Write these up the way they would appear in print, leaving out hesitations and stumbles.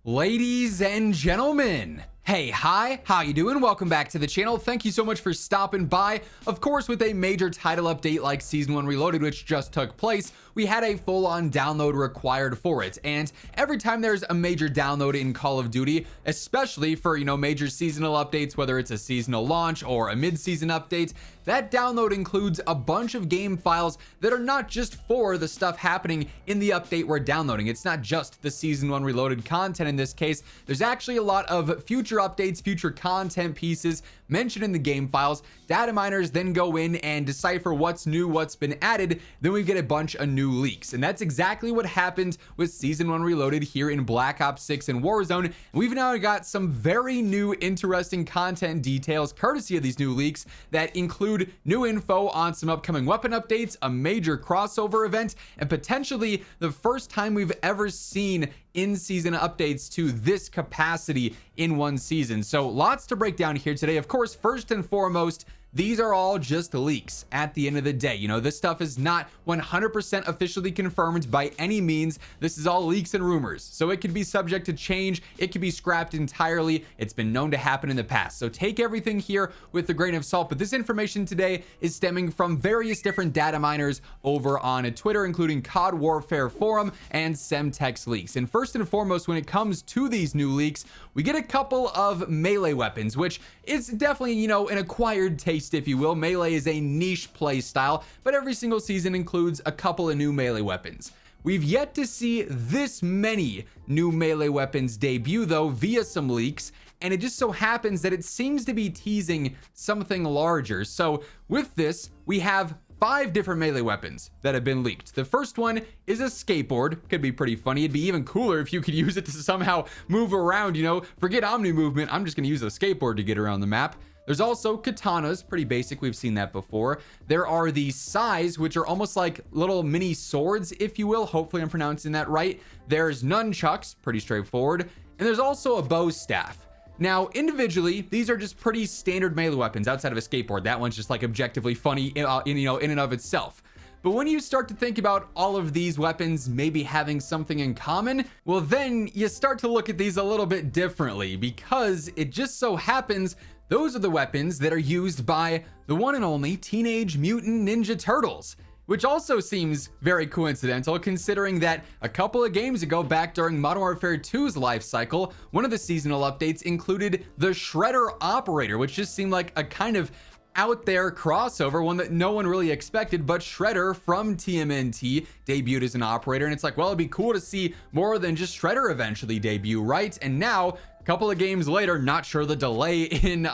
Ladies and gentlemen, hey, hi, how you doing? Welcome back to the channel. Thank you so much for stopping by. Of course, with a major title update like Season 1 Reloaded, which just took place, we had a full-on download required for it. And every time there's a major download in Call of Duty, especially for, major seasonal updates, whether it's a seasonal launch or a mid-season update, that download includes a bunch of game files that are not just for the stuff happening in the update we're downloading. It's not just the Season 1 Reloaded content in this case. There's actually a lot of future updates, future content pieces mentioned in the game files. Data miners then go in and decipher what's new, what's been added. Then we get a bunch of new leaks. And that's exactly what happened with Season 1 Reloaded here in Black Ops 6 and Warzone. And we've now got some very new, interesting content details courtesy of these new leaks that include new info on some upcoming weapon updates, a major crossover event, and potentially the first time we've ever seen in-season updates to this capacity in one season. So lots to break down here today. Of course, first and foremost, these are all just leaks at the end of the day. This stuff is not 100% officially confirmed by any means. This is all leaks and rumors. So it could be subject to change. It could be scrapped entirely. It's been known to happen in the past. So take everything here with a grain of salt. But this information today is stemming from various different data miners over on Twitter, including COD Warfare Forum and Semtex Leaks. And first and foremost, when it comes to these new leaks, we get a couple of melee weapons, which is definitely, an acquired taste, if you will. Melee is a niche play style, but every single season includes a couple of new melee weapons. We've yet to see this many new melee weapons debut, though, via some leaks, and it just so happens that it seems to be teasing something larger. So with this, we have 5 different melee weapons that have been leaked. The first one is a skateboard. Could be pretty funny. It'd be even cooler if you could use it to somehow move around, Forget Omni movement. I'm just going to use a skateboard to get around the map. There's also katanas, pretty basic. We've seen that before. There are the sais, which are almost like little mini swords, if you will. Hopefully I'm pronouncing that right. There's nunchucks, pretty straightforward. And there's also a bow staff. Now, individually, these are just pretty standard melee weapons outside of a skateboard. That one's just like objectively funny, in and of itself. But when you start to think about all of these weapons maybe having something in common, well, then you start to look at these a little bit differently, because it just so happens those are the weapons that are used by the one and only Teenage Mutant Ninja Turtles, which also seems very coincidental considering that a couple of games ago, back during Modern Warfare 2's life cycle, one of the seasonal updates included the Shredder Operator, which just seemed like a kind of out there crossover, one that no one really expected. But Shredder from TMNT debuted as an operator, and it's like, well, it'd be cool to see more than just Shredder eventually debut, right? And now, couple of games later, not sure the delay in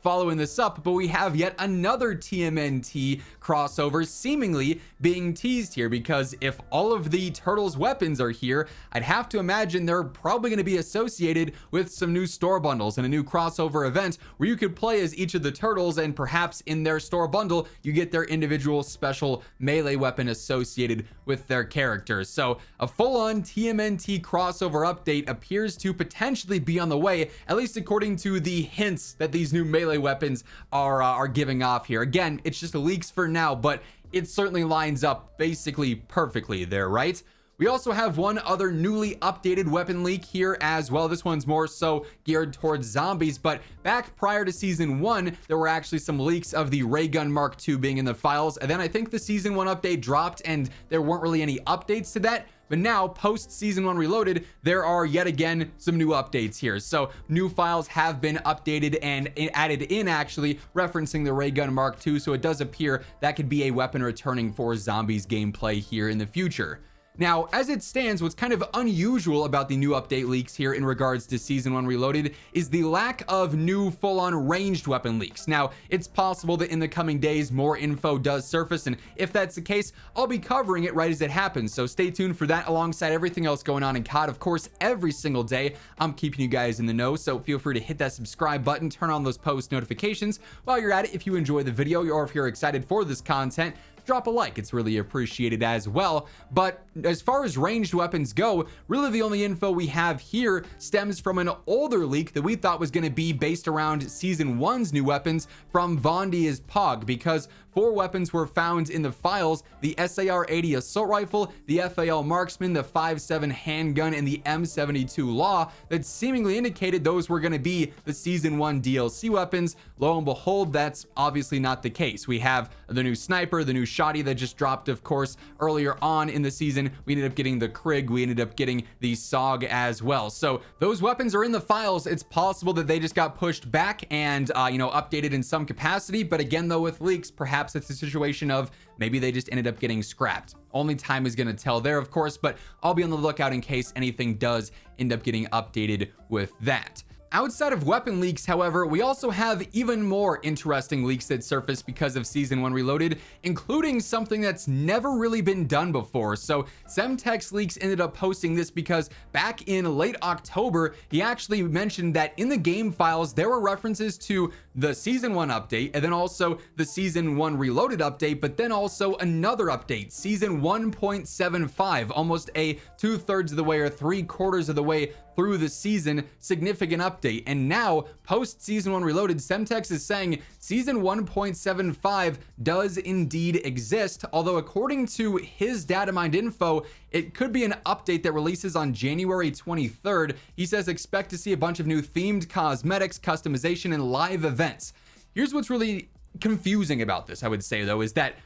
following this up, but we have yet another TMNT crossover seemingly being teased here, because if all of the Turtles weapons are here, I'd have to imagine they're probably going to be associated with some new store bundles and a new crossover event where you could play as each of the Turtles, and perhaps in their store bundle you get their individual special melee weapon associated with their characters. So a full-on TMNT crossover update appears to potentially be on the way, at least according to the hints that these new melee weapons are giving off here. Again, it's just leaks for now, but it certainly lines up basically perfectly there, right? We also have one other newly updated weapon leak here as well. This one's more so geared towards zombies, but back prior to Season 1, there were actually some leaks of the Ray Gun Mark II being in the files, and then I think the Season 1 update dropped and there weren't really any updates to that. But now, post Season 1 Reloaded, there are yet again some new updates here. So new files have been updated and added in, actually referencing the Ray Gun Mark II. So it does appear that could be a weapon returning for zombies gameplay here in the future. Now, as it stands, what's kind of unusual about the new update leaks here in regards to Season 1 Reloaded is the lack of new full-on ranged weapon leaks. Now, it's possible that in the coming days, more info does surface, and if that's the case, I'll be covering it right as it happens. So stay tuned for that alongside everything else going on in COD. Of course, every single day, I'm keeping you guys in the know, so feel free to hit that subscribe button, turn on those post notifications. While you're at it, if you enjoy the video or if you're excited for this content, drop a like. It's really appreciated as well. But as far as ranged weapons go, really the only info we have here stems from an older leak that we thought was going to be based around Season 1's new weapons from Vondia's Pog, because 4 weapons were found in the files: the SAR-80 assault rifle, the FAL marksman, the 5.7 handgun, and the M72 law, that seemingly indicated those were going to be the season 1 DLC weapons. Lo and behold, that's obviously not the case. We have the new sniper, the new shotty that just dropped, of course, earlier on in the season. We ended up getting the Krig, we ended up getting the SOG as well. So those weapons are in the files. It's possible that they just got pushed back and updated in some capacity, but again, though, with leaks, perhaps it's a situation of maybe they just ended up getting scrapped. Only time is going to tell there, of course, but I'll be on the lookout in case anything does end up getting updated with that. Outside of weapon leaks, however, we also have even more interesting leaks that surfaced because of Season 1 Reloaded, including something that's never really been done before. So Semtex Leaks ended up posting this because back in late October, he actually mentioned that in the game files, there were references to the Season 1 update, and then also the Season 1 Reloaded update, but then also another update, Season 1.75, almost a 2/3 of the way or 3/4 of the way through the season, significant update. And now, post Season 1 Reloaded, Semtex is saying Season 1.75 does indeed exist, although according to his data mined info, it could be an update that releases on January 23rd. He says expect to see a bunch of new themed cosmetics, customization, and live events. Here's what's really confusing about this, I would say, though, is that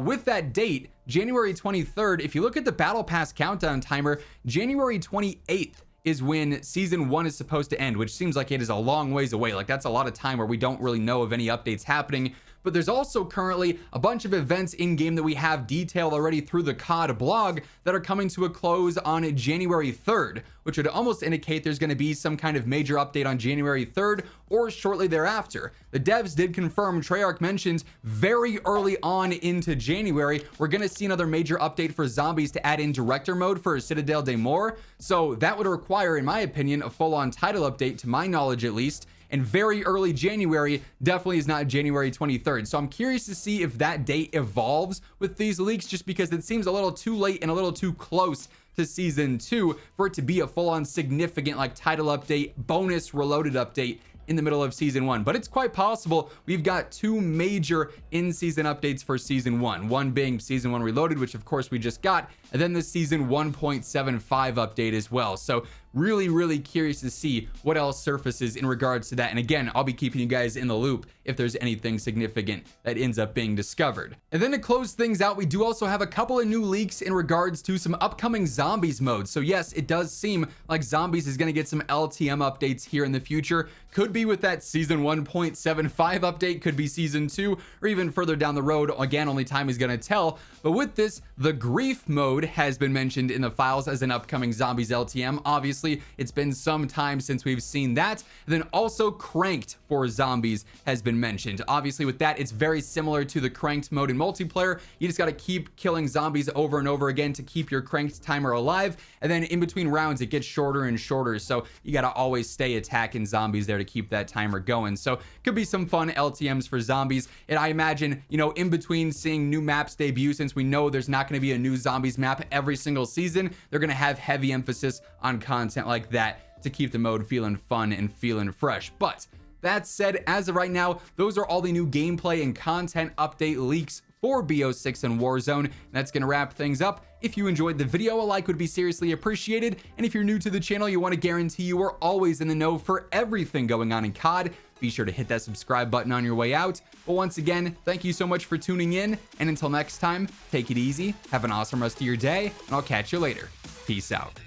with that date, January 23rd, if you look at the Battle Pass countdown timer, January 28th is when Season 1 is supposed to end, which seems like it is a long ways away. Like, that's a lot of time where we don't really know of any updates happening. But there's also currently a bunch of events in game that we have detailed already through the COD blog that are coming to a close on January 3rd, which would almost indicate there's going to be some kind of major update on January 3rd or shortly thereafter. The devs did confirm, Treyarch mentions very early on into January, we're going to see another major update for zombies to add in director mode for Citadel de Mor. So that would require, in my opinion, a full-on title update, to my knowledge at least. And very early January definitely is not January 23rd. So I'm curious to see if that date evolves with these leaks, just because it seems a little too late and a little too close to Season 2 for it to be a full-on significant like title update, bonus reloaded update in the middle of Season 1. But it's quite possible we've got 2 major in-season updates for Season 1. One being Season 1 Reloaded, which of course we just got, and then the Season 1.75 update as well. So really curious to see what else surfaces in regards to that. And again, I'll be keeping you guys in the loop if there's anything significant that ends up being discovered. And then to close things out, we do also have a couple of new leaks in regards to some upcoming zombies modes. So yes, it does seem like zombies is going to get some LTM updates here in the future. Could be with that Season 1.75 update, could be Season 2, or even further down the road. Again, only time is going to tell. But with this, the grief mode has been mentioned in the files as an upcoming zombies LTM. Obviously, it's been some time since we've seen that. And then also cranked for zombies has been mentioned. Obviously, with that, it's very similar to the cranked mode in multiplayer. You just got to keep killing zombies over and over again to keep your cranked timer alive. And then in between rounds, it gets shorter and shorter. So you got to always stay attacking zombies there to keep that timer going. So could be some fun LTMs for zombies. And I imagine, in between seeing new maps debut, since we know there's not going to be a new zombies map every single season, they're going to have heavy emphasis on content like that to keep the mode feeling fun and feeling fresh. But that said, as of right now, those are all the new gameplay and content update leaks for BO6 and Warzone. And that's going to wrap things up. If you enjoyed the video, a like would be seriously appreciated. And if you're new to the channel, you want to guarantee you are always in the know for everything going on in COD, be sure to hit that subscribe button on your way out. But once again, thank you so much for tuning in. And until next time, take it easy, have an awesome rest of your day, and I'll catch you later. Peace out.